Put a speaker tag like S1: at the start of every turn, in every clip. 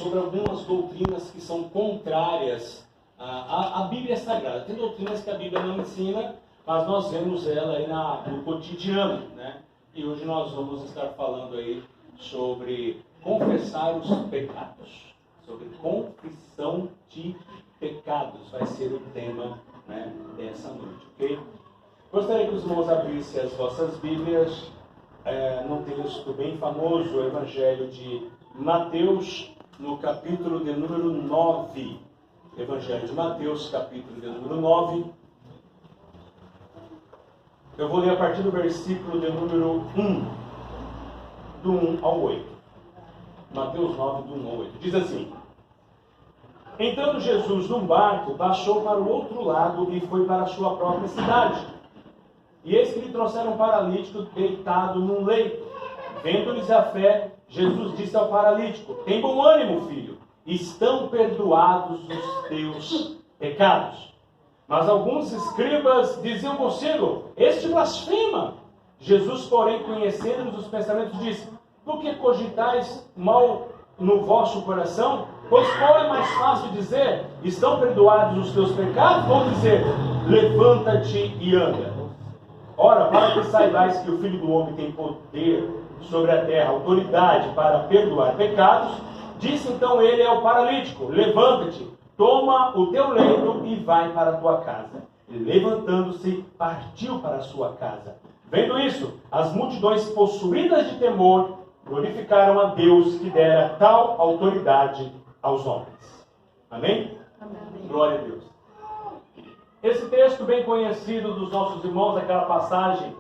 S1: sobre algumas doutrinas que são contrárias à Bíblia Sagrada. Tem doutrinas que a Bíblia não ensina, mas nós vemos ela aí no cotidiano, né? E hoje nós vamos estar falando aí sobre confessar os pecados, sobre confissão de pecados, vai ser o tema, né, dessa noite, ok? Gostaria que os irmãos abrissem as vossas Bíblias num texto bem famoso, o Evangelho de Mateus, no capítulo de número 9. Evangelho de Mateus, capítulo de número 9. Eu vou ler a partir do versículo de número 1, do 1 ao 8. Mateus 9, do 1 ao 8. Diz assim: Entrando Jesus num barco, baixou para o outro lado e foi para a sua própria cidade. E eis que lhe trouxeram um paralítico deitado num leito. Vendo-lhes a fé, Jesus disse ao paralítico: Tem bom ânimo, filho, estão perdoados os teus pecados. Mas alguns escribas diziam consigo: Este blasfema. Jesus, porém, conhecendo-lhes os pensamentos, disse: Por que cogitais mal no vosso coração? Pois qual é mais fácil dizer: Estão perdoados os teus pecados? Ou dizer: Levanta-te e anda? Ora, para que saibais que o Filho do Homem tem poder sobre a terra, autoridade para perdoar pecados, disse então ele ao paralítico: Levanta-te, toma o teu leito e vai para a tua casa. E levantando-se, partiu para a sua casa. Vendo isso, as multidões, possuídas de temor, glorificaram a Deus que dera tal autoridade aos homens. Amém? Amém. Glória a Deus. Esse texto bem conhecido dos nossos irmãos, aquela passagem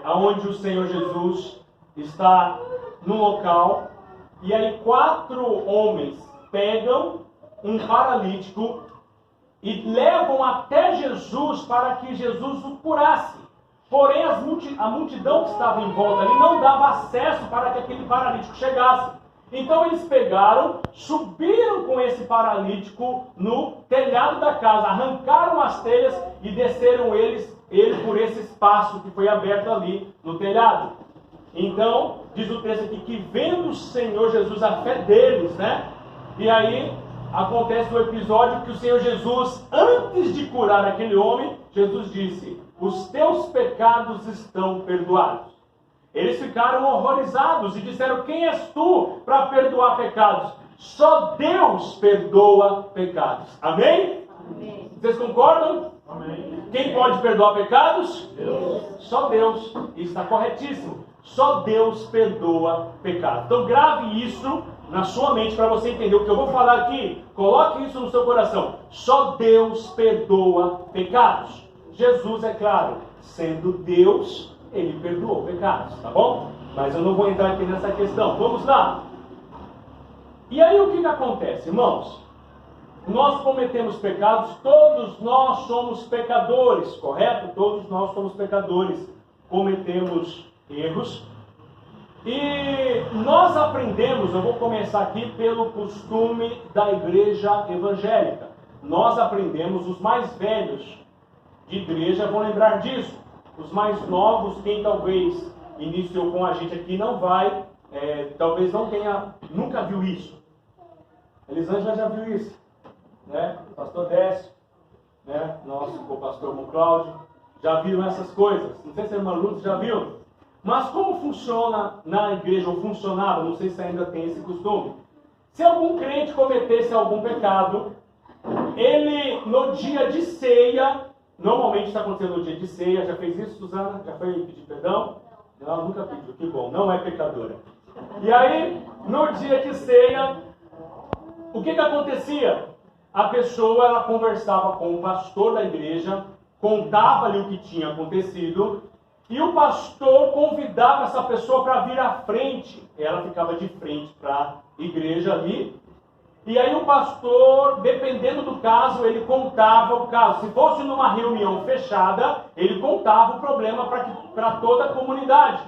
S1: onde o Senhor Jesus está no local, e aí 4 homens pegam um paralítico e levam até Jesus para que Jesus o curasse. Porém, a multidão que estava em volta ali não dava acesso para que aquele paralítico chegasse. Então eles pegaram, subiram com esse paralítico no telhado da casa, arrancaram as telhas e desceram ele por esse espaço que foi aberto ali no telhado. Então, diz o texto aqui que vendo o Senhor Jesus a fé deles, né? E aí acontece o episódio que o Senhor Jesus, antes de curar aquele homem, Jesus disse: Os teus pecados estão perdoados. Eles ficaram horrorizados e disseram: Quem és tu para perdoar pecados? Só Deus perdoa pecados. Amém? Amém. Vocês concordam? Amém. Quem pode perdoar pecados? Deus. Só Deus. Isso está corretíssimo. Só Deus perdoa pecados. Então grave isso na sua mente para você entender o que eu vou falar aqui. Coloque isso no seu coração. Só Deus perdoa pecados. Jesus, é claro, sendo Deus, ele perdoou pecados, tá bom? Mas eu não vou entrar aqui nessa questão. Vamos lá. E aí o que acontece, irmãos? Nós cometemos pecados, todos nós somos pecadores, correto? Todos nós somos pecadores, cometemos erros. E nós aprendemos, eu vou começar aqui pelo costume da igreja evangélica. Nós aprendemos, os mais velhos de igreja vão lembrar disso. Os mais novos, quem talvez iniciou com a gente aqui, não vai, talvez não tenha, nunca viu isso. Elisângela já viu isso, né? O pastor Décio, né? Nosso pastor irmão Cláudio, já viram essas coisas. Não sei se a irmã Lourdes já viu. Mas como funciona na igreja, ou funcionava, não sei se ainda tem esse costume. Se algum crente cometesse algum pecado, ele no dia de ceia, normalmente está acontecendo no dia de ceia. Já fez isso, Suzana? Já foi pedir perdão? Não, nunca pediu, que bom, não é pecadora. E aí, no dia de ceia, o que acontecia? A pessoa, ela conversava com o pastor da igreja, contava-lhe o que tinha acontecido, e o pastor convidava essa pessoa para vir à frente. Ela ficava de frente para a igreja ali. E aí o pastor, dependendo do caso, ele contava o caso. Se fosse numa reunião fechada, ele contava o problema para toda a comunidade.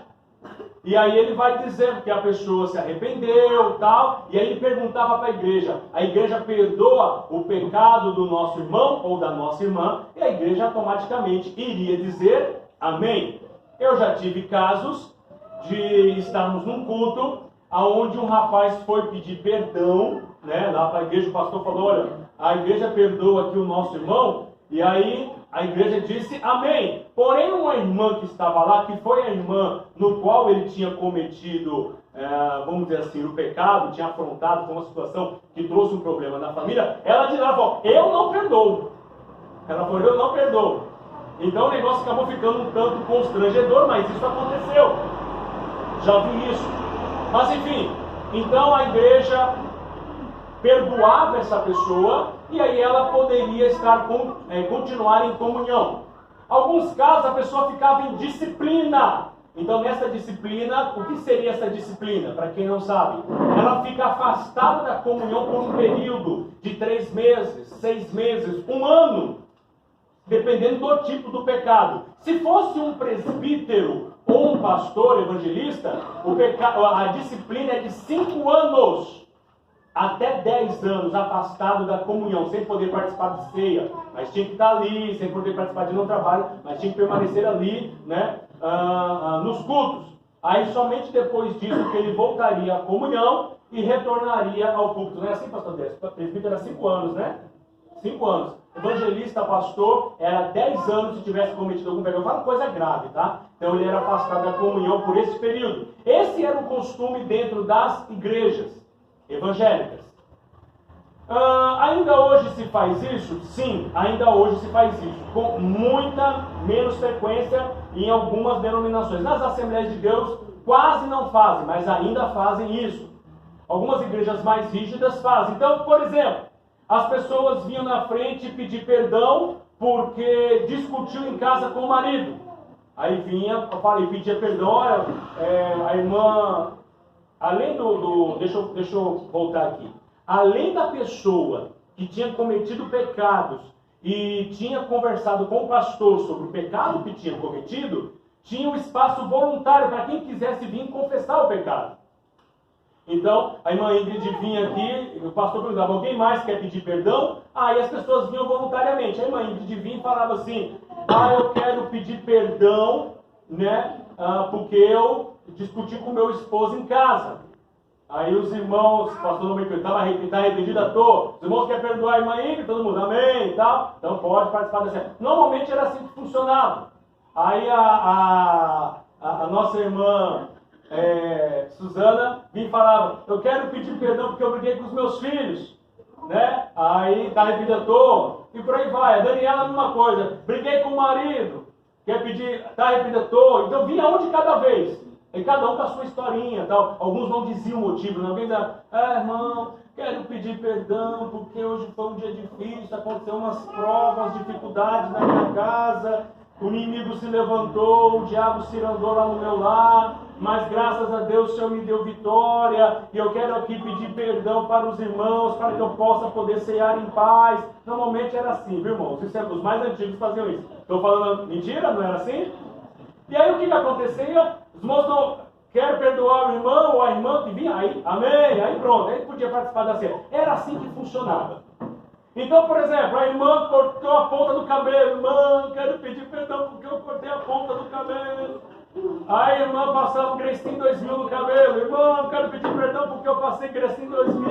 S1: E aí ele vai dizendo que a pessoa se arrependeu, tal, e aí ele perguntava para a igreja perdoa o pecado do nosso irmão ou da nossa irmã, e a igreja automaticamente iria dizer amém. Eu já tive casos de estarmos num culto, aonde um rapaz foi pedir perdão, né? Lá para a igreja, o pastor falou, olha, a igreja perdoa aqui o nosso irmão, e aí a igreja disse amém. Porém, uma irmã que estava lá, que foi a irmã no qual ele tinha cometido, vamos dizer assim, o pecado, tinha afrontado com uma situação que trouxe um problema na família, ela de lá falou, eu não perdoo. Ela falou, eu não perdoo. Então o negócio acabou ficando um tanto constrangedor, mas isso aconteceu. Já vi isso. Mas enfim, então a igreja perdoava essa pessoa e aí ela poderia continuar em comunhão. Alguns casos a pessoa ficava em disciplina. Então nessa disciplina, o que seria essa disciplina? Para quem não sabe, ela fica afastada da comunhão por um período de 3 meses, 6 meses, 1 ano, dependendo do tipo do pecado. Se fosse um presbítero ou um pastor evangelista, a disciplina é de 5 anos até 10 anos afastado da comunhão, sem poder participar de ceia, mas tinha que estar ali, sem poder participar de nenhum trabalho, mas tinha que permanecer ali, né, nos cultos. Aí somente depois disso que ele voltaria à comunhão e retornaria ao culto. Não é assim, pastor Décio? O presbítero era 5 anos, né? 5 anos. Evangelista, pastor, era 10 anos se tivesse cometido algum pecado. Eu falo coisa grave, tá? Então ele era afastado da comunhão por esse período. Esse era o costume dentro das igrejas evangélicas. Ainda hoje se faz isso? Sim, ainda hoje se faz isso. Com muita menos frequência em algumas denominações. Nas Assembleias de Deus quase não fazem, mas ainda fazem isso. Algumas igrejas mais rígidas fazem. Então, por exemplo, as pessoas vinham na frente pedir perdão porque discutiu em casa com o marido. Aí vinha, eu falei, pedia perdão, olha, a irmã, além deixa eu voltar aqui. Além da pessoa que tinha cometido pecados e tinha conversado com o pastor sobre o pecado que tinha cometido, tinha um espaço voluntário para quem quisesse vir confessar o pecado. Então, a irmã Ingrid vinha aqui, o pastor perguntava, alguém mais quer pedir perdão? Aí as pessoas vinham voluntariamente. A irmã Ingrid vinha e falava assim, eu quero pedir perdão, né, porque eu discuti com meu esposo em casa. Aí os irmãos, o pastor não me perguntou, está arrependido à toa. Os irmãos querem perdoar a irmã Ingrid, todo mundo, amém e tal. Então pode participar dessa. Normalmente era assim que funcionava. Aí a nossa irmã Suzana vinha e falava, eu quero pedir perdão porque eu briguei com os meus filhos, né? Aí está arrependido à toa, e por aí vai. A Daniela a mesma coisa, briguei com o marido, quer pedir, está arrependido à toa. Então vinha um de cada vez, e cada um com a sua historinha, tal. Alguns não diziam o motivo, não. Alguém dizia, irmão, quero pedir perdão porque hoje foi um dia difícil, aconteceu umas provas, dificuldades na minha casa, o inimigo se levantou, o diabo se andou lá no meu lar, mas graças a Deus o Senhor me deu vitória, e eu quero aqui pedir perdão para os irmãos, para que eu possa poder cear em paz. Normalmente era assim, viu, irmãos? Os mais antigos faziam isso. Estou falando mentira? Não era assim? E aí o que acontecia? Os irmãos não querem perdoar o irmão ou a irmã que vinha, aí, amém, aí pronto, aí podia participar da ceia. Era assim que funcionava. Então, por exemplo, a irmã cortou a ponta do cabelo. Irmã, quero pedir perdão porque eu cortei a ponta do cabelo. Aí a irmã passava o Crescim 2000 no cabelo. Irmã, quero pedir perdão porque eu passei Crescim 2000.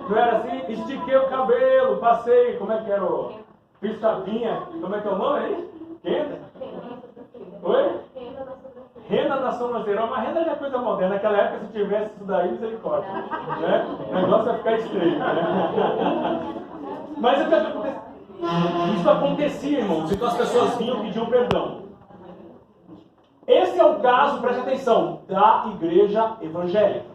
S1: Não era assim? Estiquei o cabelo, passei, como é que era o... Fiz chapinha, como é que é o nome aí? Quem? Oi? Renda na sobrancelha. Mas renda já é coisa moderna. Naquela época, se tivesse isso daí, misericórdia. Né? O negócio vai ficar estreito. Né? Mas isso acontecia, irmãos. Então as pessoas vinham e pediam perdão. Esse é o caso, preste atenção, da igreja evangélica.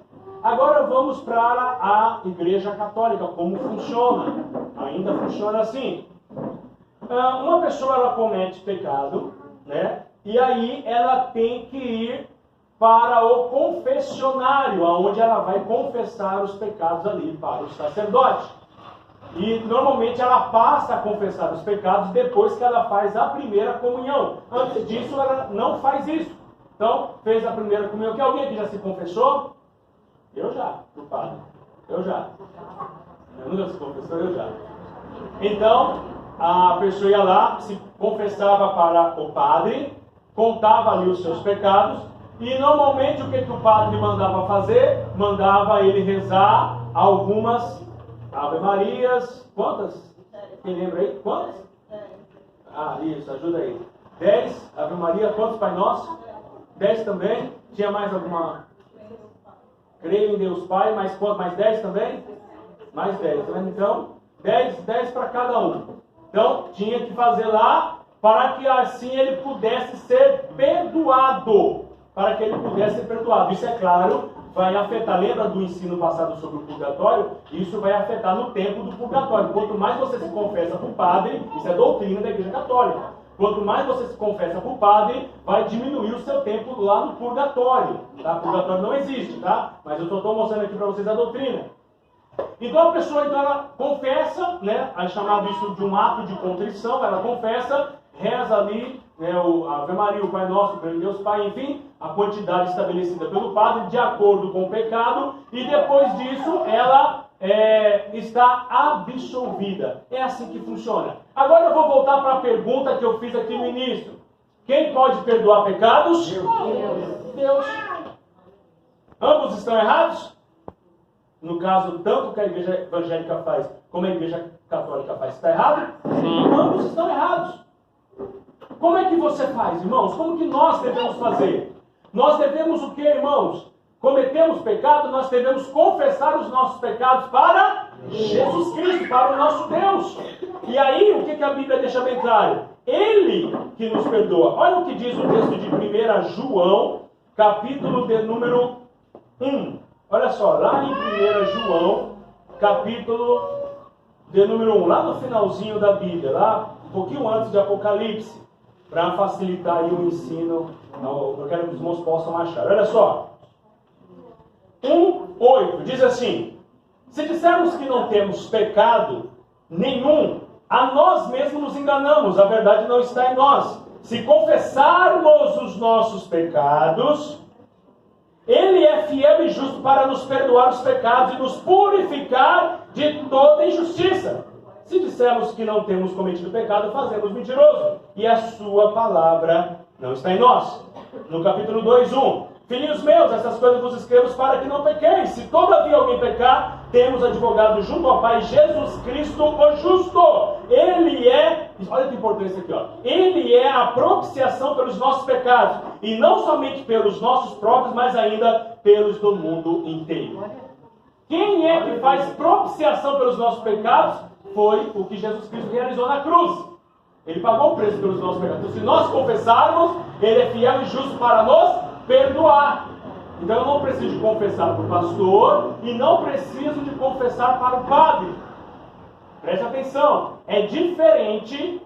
S1: Agora vamos para a igreja católica. Como funciona? Ainda funciona assim. Uma pessoa ela comete pecado, né? E aí ela tem que ir para o confessionário, onde ela vai confessar os pecados ali para o sacerdote. E normalmente ela passa a confessar os pecados depois que ela faz a primeira comunhão. Antes disso ela não faz isso. Então, fez a primeira comunhão. Que alguém aqui já se confessou? Eu já, o padre. Eu já. Eu nunca se confessou, eu já. Então, a pessoa ia lá, se confessava para o padre, contava ali os seus pecados, E normalmente o que o padre mandava fazer? Mandava ele rezar algumas Ave Marias. Quantas? Quem lembra aí? Quantas? Ah, isso, ajuda aí. 10 Ave Maria, quantos Pai Nosso? 10 também. Tinha mais alguma? Creio em Deus Pai, mais quanto? Mais 10 também? Mais 10, tá vendo? Então, 10 para cada um. Então, tinha que fazer lá para que assim ele pudesse ser perdoado. Para que ele pudesse ser perdoado. Isso, é claro, vai afetar. Lembra do ensino passado sobre o purgatório? Isso vai afetar no tempo do purgatório. Quanto mais você se confessa para o padre, isso é doutrina da Igreja Católica. Quanto mais você se confessa para o padre, vai diminuir o seu tempo lá no purgatório. Tá? Purgatório não existe, tá? Mas eu estou mostrando aqui para vocês a doutrina. Então a pessoa, então, ela confessa, né? É chamado isso de um ato de contrição. Ela confessa, reza ali, né, o Ave Maria, o Pai Nosso, o Deus Pai, enfim, a quantidade estabelecida pelo padre, de acordo com o pecado, e depois disso ela está absolvida. É assim que funciona. Agora eu vou voltar para a pergunta que eu fiz aqui no início. Quem pode perdoar pecados? Deus. Ambos estão errados? No caso, tanto que a igreja evangélica faz, como a igreja católica faz, está errado? Ambos estão errados. Como é que você faz, irmãos? Como que nós devemos fazer? Nós devemos o que, irmãos? Cometemos pecado, nós devemos confessar os nossos pecados para Jesus Cristo, para o nosso Deus. E aí, o que a Bíblia deixa bem claro? Ele que nos perdoa. Olha o que diz o texto de 1 João, capítulo de número 1. Olha só, lá em 1 João, capítulo de número 1, lá no finalzinho da Bíblia, lá um pouquinho antes de Apocalipse, para facilitar aí o ensino, eu quero que os irmãos possam achar. Olha só. 1:8 diz assim: se dissermos que não temos pecado nenhum, a nós mesmos nos enganamos, a verdade não está em nós. Se confessarmos os nossos pecados, Ele é fiel e justo para nos perdoar os pecados e nos purificar de toda injustiça. Se dissermos que não temos cometido pecado, fazemos mentiroso, e a sua palavra não está em nós. No capítulo 2:1, filhinhos meus, essas coisas vos escrevo para que não pequeis. Se todavia alguém pecar, temos advogado junto ao Pai, Jesus Cristo o justo. Ele é, olha que importância aqui, ó. Ele é a propiciação pelos nossos pecados, e não somente pelos nossos próprios, mas ainda pelos do mundo inteiro. Quem é que faz propiciação pelos nossos pecados? Foi o que Jesus Cristo realizou na cruz. Ele pagou o preço pelos nossos pecados. Então, se nós confessarmos, Ele é fiel e justo para nos perdoar. Então eu não preciso de confessar para o pastor e não preciso de confessar para o padre. Preste atenção. É diferente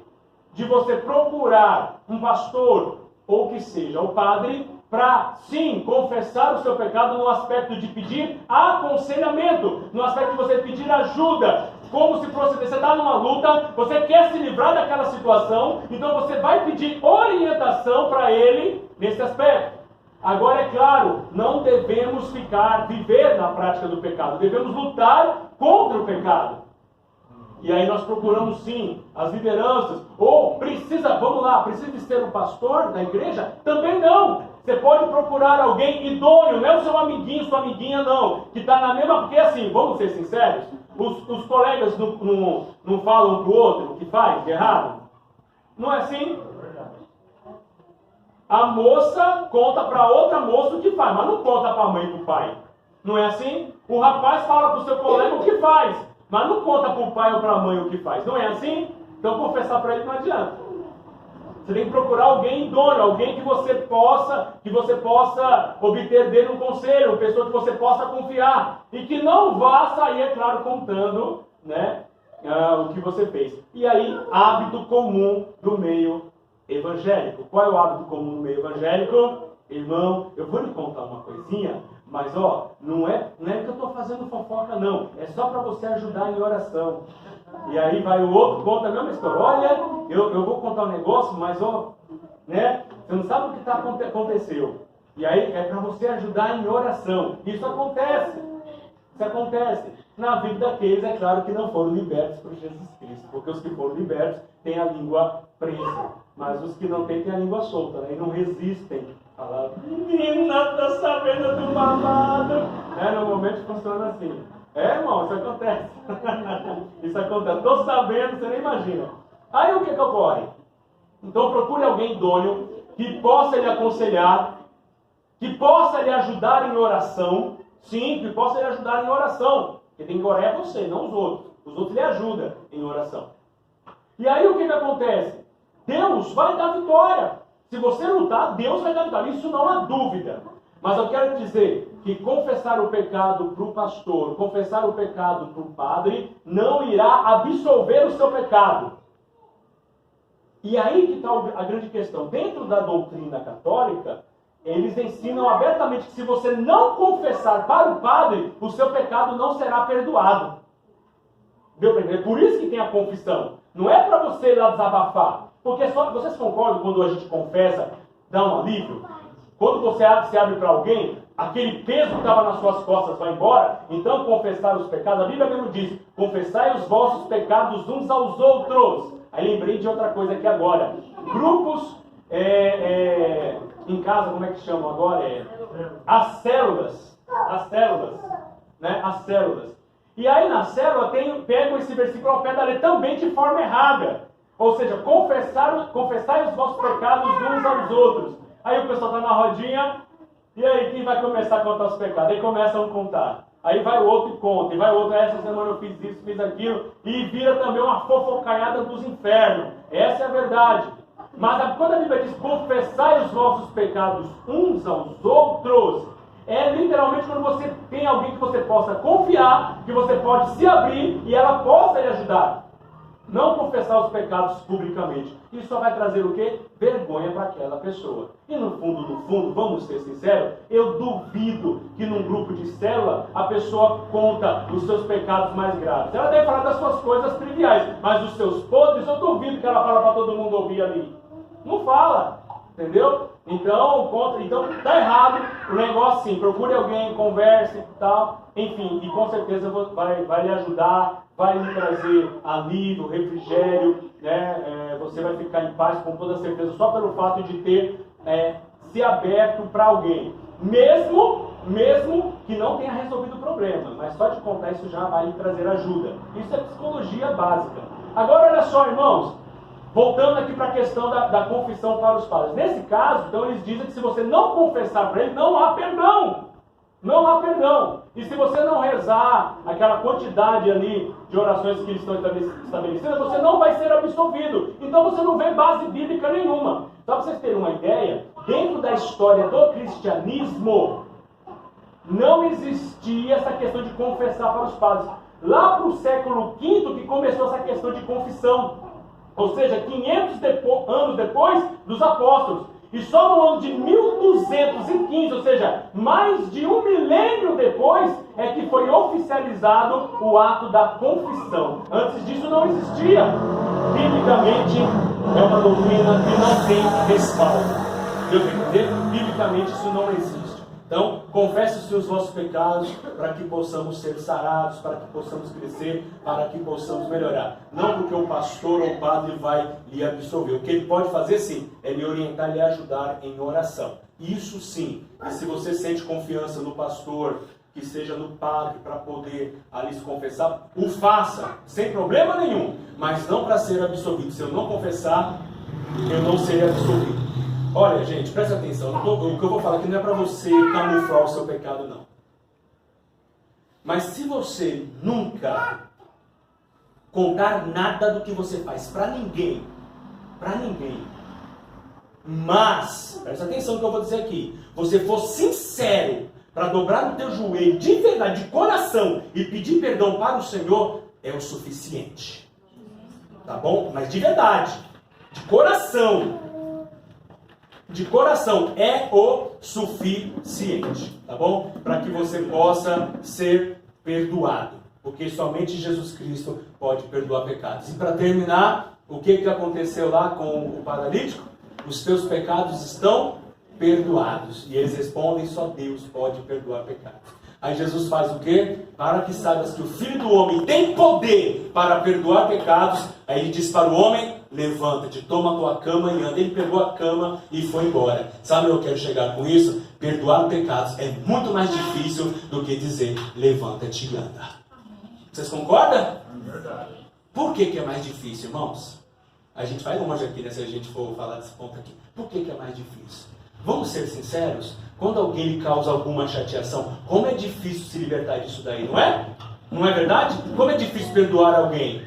S1: de você procurar um pastor ou que seja o padre para, sim, confessar o seu pecado no aspecto de pedir aconselhamento, no aspecto de você pedir ajuda, como se fosse, você está numa luta, você quer se livrar daquela situação, então você vai pedir orientação para ele nesse aspecto. Agora, é claro, não devemos viver na prática do pecado, devemos lutar contra o pecado. E aí nós procuramos sim as lideranças, ou precisa de ser um pastor da igreja? Também não. Você pode procurar alguém idôneo, não é o seu amiguinho, sua amiguinha não, que está na mesma, porque assim, vamos ser sinceros, os colegas não falam um para o outro o que faz de errado? Não é assim? A moça conta para outra moça o que faz, mas não conta para a mãe e para o pai. Não é assim? O rapaz fala para o seu colega o que faz, mas não conta para o pai ou para a mãe o que faz. Não é assim? Então confessar para ele não adianta. Você tem que procurar alguém idôneo, alguém que você possa obter dele um conselho, uma pessoa que você possa confiar. E que não vá sair, é claro, contando, né, o que você fez. E aí, hábito comum do meio evangélico. Qual é o hábito comum no meio evangélico? Irmão, eu vou lhe contar uma coisinha, mas não é que eu estou fazendo fofoca não, é só para você ajudar em oração. E aí vai o outro, conta a mesma história. Olha, eu vou contar um negócio, mas né, você não sabe o que aconteceu. E aí é para você ajudar em oração. Isso acontece. Isso acontece na vida daqueles, é claro, que não foram libertos por Jesus Cristo. Porque os que foram libertos têm a língua presa. Mas os que não têm a língua solta, né, e não resistem Fala, menina, tá sabendo do babado. Normalmente funciona assim. Irmão, isso acontece. Isso acontece. Tô sabendo, você nem imagina. Aí o que ocorre? Então procure alguém idôneo que possa lhe aconselhar, que possa lhe ajudar em oração. Sim, que possa lhe ajudar em oração. Porque tem que orar é você, não os outros. Os outros lhe ajudam em oração. E aí o que acontece? Deus vai dar vitória. Se você lutar, Deus vai dar vitória. Isso não há dúvida. Mas eu quero dizer que confessar o pecado para o pastor, confessar o pecado para o padre, não irá absolver o seu pecado. E aí que está a grande questão. Dentro da doutrina católica, eles ensinam abertamente que se você não confessar para o padre, o seu pecado não será perdoado. Deu para entender? Por isso que tem a confissão. Não é para você ir lá desabafar. Porque só vocês concordam quando a gente confessa, dá um alívio? Quando você se abre para alguém, aquele peso que estava nas suas costas vai embora. Então confessar os pecados, a Bíblia mesmo diz, confessai os vossos pecados uns aos outros. Aí lembrei de outra coisa aqui agora. Grupos em casa, como é que chamam agora? As células. As células. Né? As células. E aí na célula pego esse versículo ao pé da letra também de forma errada. Ou seja, confessai os vossos pecados uns aos outros. Aí o pessoal está na rodinha, e aí quem vai começar a contar os pecados? Aí começa um a contar. Aí vai o outro e conta, e vai o outro, essa semana eu fiz isso, fiz aquilo, e vira também uma fofocaiada dos infernos. Essa é a verdade. Mas quando a Bíblia diz confessai os vossos pecados uns aos outros, é literalmente quando você tem alguém que você possa confiar, que você pode se abrir e ela possa lhe ajudar. Não confessar os pecados publicamente. Isso só vai trazer o quê? Vergonha para aquela pessoa. E no fundo, vamos ser sinceros, eu duvido que num grupo de célula a pessoa conta os seus pecados mais graves. Ela deve falar das suas coisas triviais, mas os seus podres eu duvido que ela fala para todo mundo ouvir ali. Não fala. Entendeu? Então tá errado o negócio assim. Procure alguém, converse e tal. Enfim, e com certeza vai lhe ajudar, vai lhe trazer alívio, refrigério, né? Você vai ficar em paz com toda certeza, só pelo fato de ter se aberto para alguém. Mesmo que não tenha resolvido o problema, mas só de contar isso já vai lhe trazer ajuda. Isso é psicologia básica. Agora olha só, irmãos, voltando aqui para a questão da confissão para os padres. Nesse caso, então eles dizem que se você não confessar para ele, não há perdão. Não há perdão. E se você não rezar aquela quantidade ali de orações que estão estabelecidas, você não vai ser absolvido. Então você não vê base bíblica nenhuma. Só para vocês terem uma ideia, dentro da história do cristianismo, não existia essa questão de confessar para os padres. Lá para o século V que começou essa questão de confissão. Ou seja, 500 anos depois dos apóstolos. E só no ano de 1215, ou seja, mais de um milênio depois, é que foi oficializado o ato da confissão. Antes disso não existia. Biblicamente, é uma doutrina que não tem respaldo. Deu para entender? Biblicamente isso não existe. Então, confesse os vossos pecados para que possamos ser sarados, para que possamos crescer, para que possamos melhorar. Não porque o pastor ou o padre vai lhe absolver. O que ele pode fazer, sim, é lhe orientar e lhe ajudar em oração. Isso sim. E se você sente confiança no pastor, que seja no padre, para poder ali se confessar, o faça, sem problema nenhum. Mas não para ser absolvido. Se eu não confessar, eu não serei absolvido. Olha, gente, presta atenção. O que eu vou falar aqui não é para você camuflar o seu pecado, não. Mas se você nunca contar nada do que você faz para ninguém, mas, presta atenção no que eu vou dizer aqui, você for sincero para dobrar no teu joelho, de verdade, de coração, e pedir perdão para o Senhor, é o suficiente. Tá bom? Mas de verdade, de coração. De coração, é o suficiente, tá bom? Para que você possa ser perdoado. Porque somente Jesus Cristo pode perdoar pecados. E para terminar, o que aconteceu lá com o paralítico? Os teus pecados estão perdoados. E eles respondem, só Deus pode perdoar pecados. Aí Jesus faz o quê? Para que saibas que o Filho do Homem tem poder para perdoar pecados. Aí ele diz para o homem, levanta-te, toma a tua cama e anda. Ele pegou a cama e foi embora. Sabe onde eu quero chegar com isso? Perdoar pecados é muito mais difícil do que dizer, levanta-te e anda. Vocês concordam? É verdade. Por que é mais difícil, irmãos? A gente vai longe aqui, né, se a gente for falar desse ponto aqui. Por que é mais difícil? Vamos ser sinceros? Quando alguém lhe causa alguma chateação, como é difícil se libertar disso daí, não é? Não é verdade? Como é difícil perdoar alguém?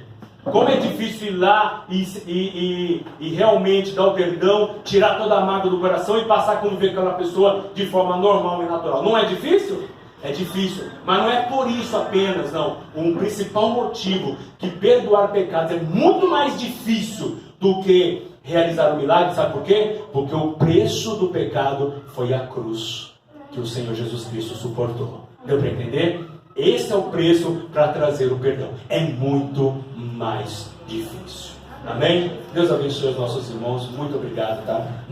S1: Como é difícil ir lá e realmente dar o perdão, tirar toda a mágoa do coração e passar a conviver com aquela pessoa de forma normal e natural. Não é difícil? É difícil, mas não é por isso apenas, não. Um principal motivo que perdoar pecados é muito mais difícil do que realizar o milagre, sabe por quê? Porque o preço do pecado foi a cruz que o Senhor Jesus Cristo suportou. Deu para entender? Esse é o preço para trazer o perdão. É muito mais difícil. Amém? Deus abençoe os nossos irmãos. Muito obrigado, tá?